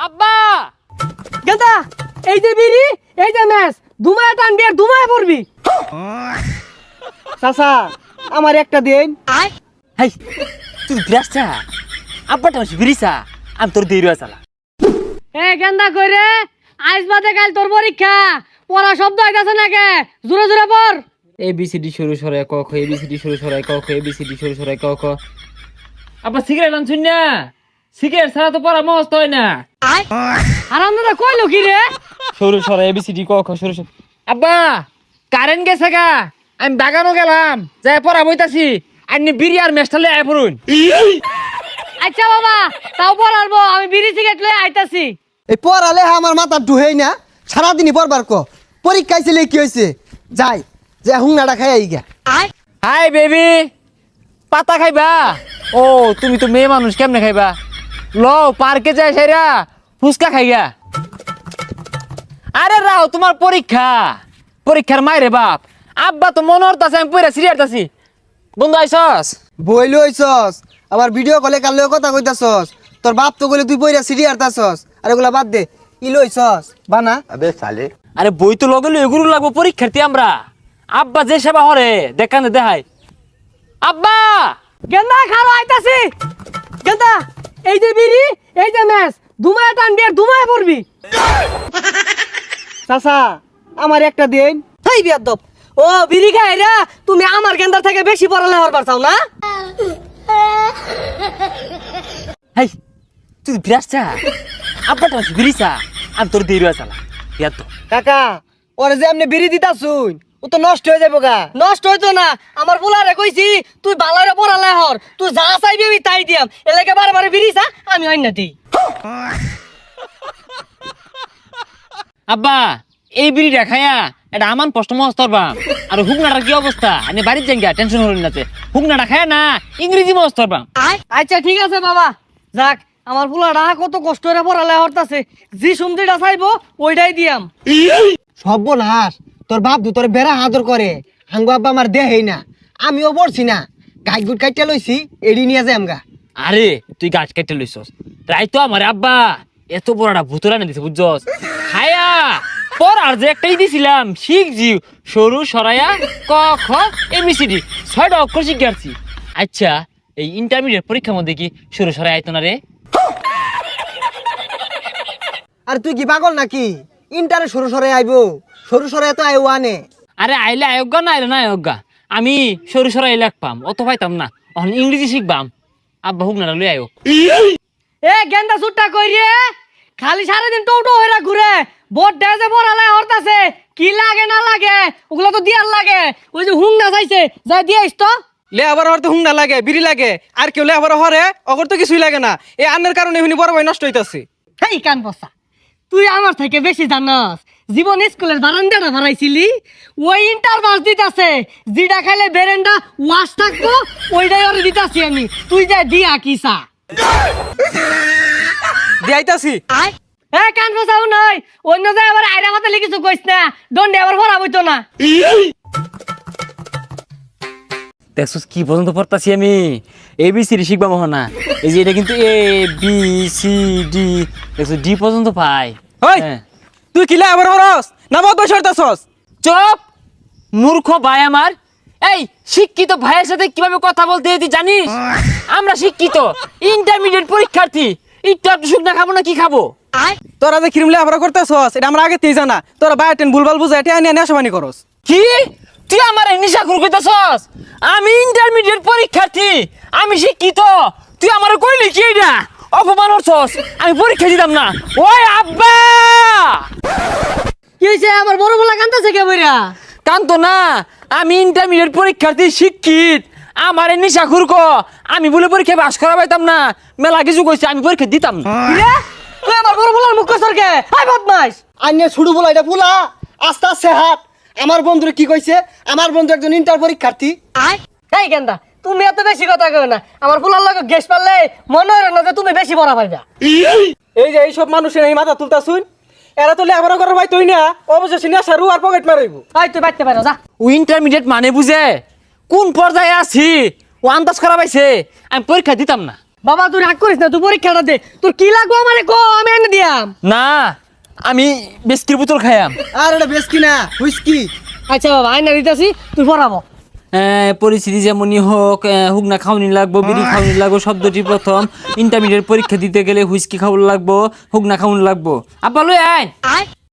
আব্বা গেন্দা এই যে বিড়ি এই যে ম্যাচ দুমায় টানবি আর দুমায় পড়বি। চাচা আমার একটা দিন। হাই তুই বিরাসা আব্বাটা হচ্ছে বিরিসা আমি তোর দেরি চালা। এ গেন্দা কইরে আইজ বাদে কাল তোর পরীক্ষা পড়া শব্দ হইতাছে নাকি জোরে জোরে পড়। ABCD শুরু সরে ক খ ABCD শুরু সরে ক খ ABCD শুরু সরে ক খ। আব্বা সিগারেট আনছুন না? সিগারেট ছাড়া তো পড়া মস্ত হয় না। হারামদাদা কইলো কি রে? শুরু সরে ABCD ক খ শুরু সরে। আব্বা কারেন্ট গেছে গা, আমি বাগানও গেলাম যাই পড়া বইতাছি। আপনি বিড়ি আর মেস্টালে আয় পড়ুন। আচ্ছা বাবা তাও পড়াবো, আমি বিড়ি সিগারেট লয়ে আইতাছি। এই পড়ালে আমার মাথা ঢুহেই না, সারাদিনই পড়বার ক। পরীক্ষা ছিল কি হয়েছে যাই যে হুংনাটা খাই আই গা। হাই বেবি পাতা খাইবা? ও তুমি তো মেয়ে মানুষ, কেমনে খাইবা? ল পার্কে যাই সেরা ফুচকা খাইগা। আরে রাও তোমার পরীক্ষা, পরীক্ষার মাইরে বাপ। আব্বা তো মনে হতাছে আমি পড়া সিরিয়ারতাছি। বন্ধু আইসস? বই লইছস আবার ভিডিও কলে কাল কথা কইতাছস। তোর বাপ তো কইলে তুই পইরা সিডি আরতাছস। আর এগুলা বাদ দে, ই লইছস বানা। আরে বই তো লগে এগুলো লাগবো পরীক্ষার্থী আমরা। আব্বা যে সেবা হরে দেখান দেখাই। আব্বা গেন্দা খালো আইতাছি। গেন্দা এই যে বিড়ি এই যে ম্যাচ দুমায় টানবি আর দুমায় পড়বি। চাচা আমার একটা দিন। হেই বিয়াদব, ও বিড়ি খাইরা তুমি আমার গেন্দার থেকে বেশি পড়ালে হরবার চাও না? হাই তুই বিরাসা আব্বাটা হচ্ছে বিরিসা আমি তোর দেরি চালা। ইয়ার তো কাকা ওরে যে আপনি বিড়ি দিতাছুন ও তো নষ্ট হয়ে যাবো গা। নষ্ট হইতো না, আমার বুলারে কইছি তুই বালারে পড়ালে হর, তুই যা চাইবি আমি তাই দিয়াম। এলাকে বারে বারে বিড়িছা আমি অন্য দিই। আব্বা এই বিড়িটা খায়া এটা আমার কষ্ট মস্তর বাম। আর হুকনাটার কি অবস্থা? আমি বাড়ির যাই টেনশন হলেন না। হুকনাটা খায় না ইংরেজি মস্তর বাম। আচ্ছা ঠিক আছে বাবা, যাক আমার বুলারা কত কষ্ট করে পড়ালে হরতাছে, যে সুমদিটা চাইবো ওইটাই দিয়াম। সর্বনাশ, তোর বাপ দু তোর বেড়া আদর করে, হাঙ্গু আব্বা আমার দেহেই না। আমিও পড়ছি না, গাই গুট কাইটা লইছি এড়ি নিয়ে যাই আমগা। আরে তুই গাছ কেটে লইছস তাই তো আমার আব্বা এত বড়টা ভুতুরা না দিছে বুঝছস। খায়া পর আর যে একটাই দিছিলাম শিখ জিও সরু সরাইয়া ক খ ABCD 6টা অক্ষর শিখাচ্ছি। আচ্ছা এই ইন্টারমিডিয়েট পরীক্ষার মধ্যে কি সরু সরাই আইতো না রে? আর তুই কি পাগল নাকি? ইন্টারে সরু সরে আইবো, সরু সরে তো আইও আনে। আরে আইলে আয়োগা না আইলে না আয়োগা, আমি সরু সরাই লাগপাম অত পাইতাম না। এখন ইংরেজি শিখবাম। আব্বা হুক না লই আয়ো। এ গেন্দা সুট্টা কই রে, খালি সারাদিন টোটো হইরা ঘুরে বোট ডেজে পড়ালে হরতাছে। কি লাগে না লাগে ওগুলো তো দিয়ার লাগে। ওই যে হুং না চাইছে যাই দিয়াইস তো। লে আবার হরতে হুংনা লাগে, বিড়ি লাগে, আর কেউ লে আবার হরে অগর তো কিছুই লাগে না। এই আন্নের কারণে এমনি বড় ভাই নষ্ট হইতাছে। হেই কান বসা, তুই আমার থেকে বেশি জানাস। জীবন স্কুলের বারান্দাটা বানাইছিলি, ওই ইন্টার বাস দিতাছে। যেটা খাইলে বেরেন্ডা ওয়াশ থাকবো ওইটাই ওরে দিতাছি আমি। তুই যা দিয়া কিসা দিয়াইতাছি। এ কান বসাও নয়, অন্য জায়গায় আবার আইরা মাথা লিখিস কইস না, দণ্ডে আবার ভরা বইতো না। দেখছস কি পর্যন্ত পড়তাছি আমি? ABCD শিখবা মহ না। এই যে এটা কিন্তু ABCD দেখছস D পর্যন্ত পাই। ওই হ্যাঁ। তুই কিলা আবার হরস না মত বসে হরতাছস? চুপ মূর্খ ভাই আমার। এই শিক্ষিত ভাইয়ের সাথে কিভাবে কথা বলতে হয় তুই জানিস? আমরা শিক্ষিত ইন্টারমিডিয়েট পরীক্ষার্থী, একটু একটু শুকনা খাবো না কি খাবো? তোরা যে কিরম লে আবার করতেছস এটা আমরা আগে তেই জানা। তোরা বায়াটেন ভুলভাল বুঝাই এটা নিয়ে নেশাবানি করস। কি তুই আমার নিশা কইতাছস? আমি ইন্টারমিডিয়েট পরীক্ষার্থী, আমি শিক্ষিত, তুই আমার কইলি কি এটা? অপমান করছস, আমি পরীক্ষা দিতাম না। ওই আব্বা কি হইছে? আমার বড় বলা কান্দাছে কে বইরা? কান্ত না, আমি ইন্টারমিডিয়েট পরীক্ষার্থী শিক্ষিত, আমার নিশা খুরক, আমি বলে পরীক্ষা পাস করা পাইতাম না। মেলা কিছু কইছে, আমি পরীক্ষা দিতাম না। কি রে? তুই আমার বড় বলার মুখ কসর কে? হাই বদমাইশ। আইনে ছুড়ু বলা এটা ফুলা আস্তে আস্তে হাত। আমার বন্ধুরে কি কইছে? আমার বন্ধু একজন ইন্টার পরীক্ষার্থী। এই গেন্দা তুমি এত বেশি কথা কও না। আমার ফুলার লগে গ্যাস পারলে মনে হয় না যে তুমি বেশি বড় পাইবা। এই যে এইসব মানুষের এই মাথা তুলতাছুন, এরা তো লে আবার করার ভাই তুই না অবশেষে নেশা রু আর পকেট মারাইব। এই তুই বাইতে পারো যা। ও ইন্টারমিডিয়েট মানে বুঝে কোন পর্যায়ে আছি ও আন্দাজ করা পাইছে, আমি পরীক্ষা দিতাম না। বাবা তুই রাগ করিস না, তুই পরীক্ষাটা দে। তোর কি লাগবো আমারে কো, আমি এনে দিয়াম। খাইতাম। না আমি বিস্কির বোতল খাইয়াম। আর এটা বেশ কিনা হুইস্কি। আচ্ছা বাবা আইনা দিতেছি তুই পড়াবো। পরিস্থিতি যেমনই হোক, হুক না খাওয়ানি লাগবো, বিড়ি খাওয়ানি লাগবো, শব্দটি প্রথম। ইন্টারমিডিয়েট পরীক্ষা দিতে গেলে হুইস্কি খাওয়ানো লাগবো, হুক না খাওয়ানো লাগবো। আব্বা লই আয়।